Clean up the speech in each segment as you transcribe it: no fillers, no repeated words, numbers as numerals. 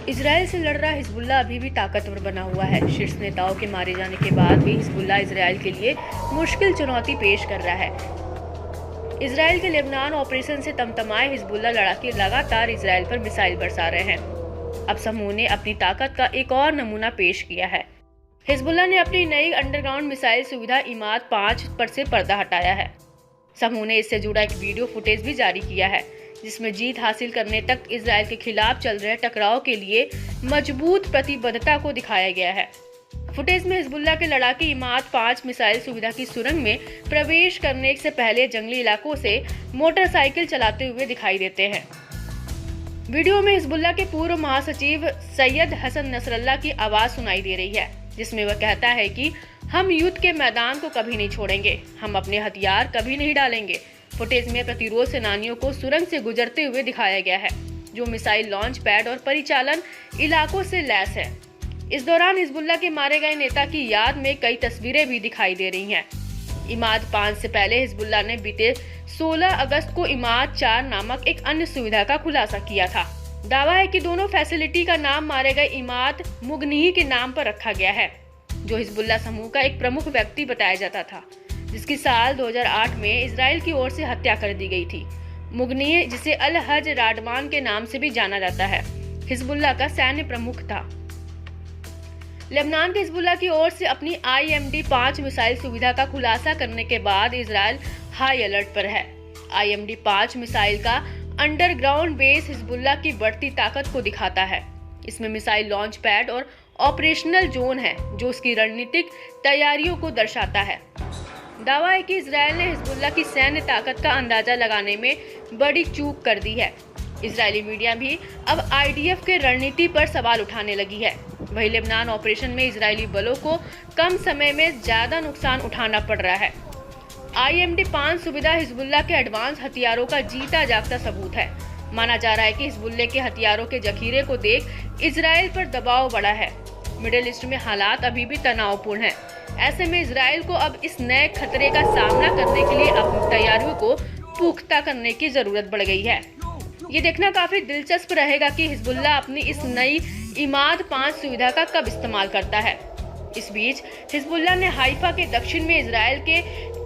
Israel से लड़ रहा हिजबुल्लाह अभी भी ताकतवर बना हुआ है। शीर्ष नेताओं के मारे जाने के बाद भी हिजबुल्लाह इजराइल के लिए मुश्किल चुनौती पेश कर रहा है। इजराइल के लेबनान ऑपरेशन से तमतमाए हिजबुल्लाह लड़ाके लगातार इजराइल पर मिसाइल बरसा रहे हैं। अब समूह ने अपनी ताकत का एक और नमूना पेश किया है। हिजबुल्लाह ने अपनी नई अंडरग्राउंड मिसाइल सुविधा इमाद 5 पर से पर्दा हटाया है। समूह ने इससे जुड़ा एक वीडियो फुटेज भी जारी किया है, जिसमें जीत हासिल करने तक इजराइल के खिलाफ चल रहे टकराव के लिए मजबूत प्रतिबद्धता को दिखाया गया है। फुटेज में हिजबुल्लाह के लड़ाके इमाद 5 मिसाइल सुविधा की सुरंग में प्रवेश करने से पहले जंगली इलाकों से मोटरसाइकिल चलाते हुए दिखाई देते हैं। वीडियो में हिजबुल्लाह के पूर्व महासचिव सैयद हसन नसरल्लाह की आवाज सुनाई दे रही है, जिसमें वह कहता है कि हम युद्ध के मैदान को कभी नहीं छोड़ेंगे, हम अपने हथियार कभी नहीं डालेंगे। फुटेज में प्रतिरोध सेनानियों को सुरंग से गुजरते हुए दिखाया गया है, जो मिसाइल लॉन्च पैड और परिचालन इलाकों से लैस है। इस दौरान हिजबुल्लाह के मारे गए नेता की याद में कई तस्वीरें भी दिखाई दे रही हैं। इमाद 5 से पहले हिजबुल्लाह ने बीते 16 अगस्त को इमाद 4 नामक एक अन्य सुविधा का खुलासा किया था। दावा है कि दोनों फैसिलिटी का नाम मारे गए इमाद मुगनिही के नाम पर रखा गया है, जो हिजबुल्लाह समूह का एक प्रमुख व्यक्ति बताया जाता था, जिसकी साल 2008 में इजराइल की ओर से हत्या कर दी गई थी। मुगनिही, जिसे अल हज राडमान के नाम से भी जाना जाता है, हिजबुल्लाह का सैन्य प्रमुख था। लेबनान के हिजबुल्लाह की ओर से अपनी IMD 5 मिसाइल सुविधा का खुलासा करने के बाद इजराइल हाई अलर्ट पर है। IMD 5 मिसाइल का अंडरग्राउंड बेस हिजबुल्लाह की बढ़ती ताकत को दिखाता है। इसमें मिसाइल लॉन्च पैड और ऑपरेशनल जोन है, जो उसकी रणनीतिक तैयारियों को दर्शाता है। दावा है कि इजराइल ने हिजबुल्लाह की सैन्य ताकत का अंदाजा लगाने में बड़ी चूक कर दी है। इजरायली मीडिया भी अब IDF के रणनीति पर सवाल उठाने लगी है। वहीं लेबनान ऑपरेशन में इजरायली बलों को कम समय में ज्यादा नुकसान उठाना पड़ रहा है। IMD 5 सुविधा हिजबुल्लाह के एडवांस हथियारों का जीता जागता सबूत है। माना जा रहा है कि हिजबुल्लाह के हथियारों के जखीरे को देख इजराइल पर दबाव बढ़ा है। मिडिल ईस्ट में हालात अभी भी तनावपूर्ण हैं। ऐसे में इजराइल को अब इस नए खतरे का सामना करने के लिए अपनी तैयारियों को पुख्ता करने की जरूरत बढ़ गई है। ये देखना काफी दिलचस्प रहेगा कि हिजबुल्लाह अपनी इस नई इमाद 5 सुविधा का कब इस्तेमाल करता है। इस बीच हिजबुल्लाह ने हाइफा के दक्षिण में इजराइल के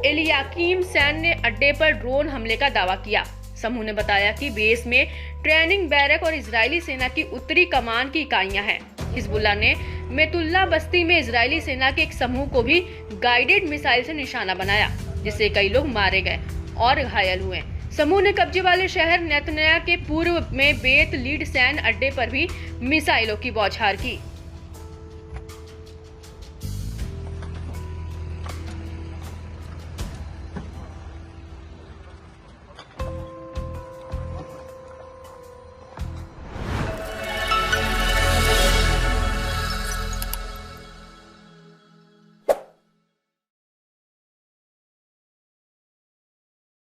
एलियाकीम सैन्य अड्डे पर ड्रोन हमले का दावा किया। समूह ने बताया कि बेस में ट्रेनिंग बैरक और इजरायली सेना की उत्तरी कमान की इकाइयां हैं। हिजबुल्लाह ने मेतुल्ला बस्ती में इजरायली सेना के एक समूह को भी गाइडेड मिसाइल से निशाना बनाया, जिससे कई लोग मारे गए और घायल हुए। समूह ने कब्जे वाले शहर नेतन्याह के पूर्व में बेत लीड सैन्य अड्डे पर भी मिसाइलों की बौछार की।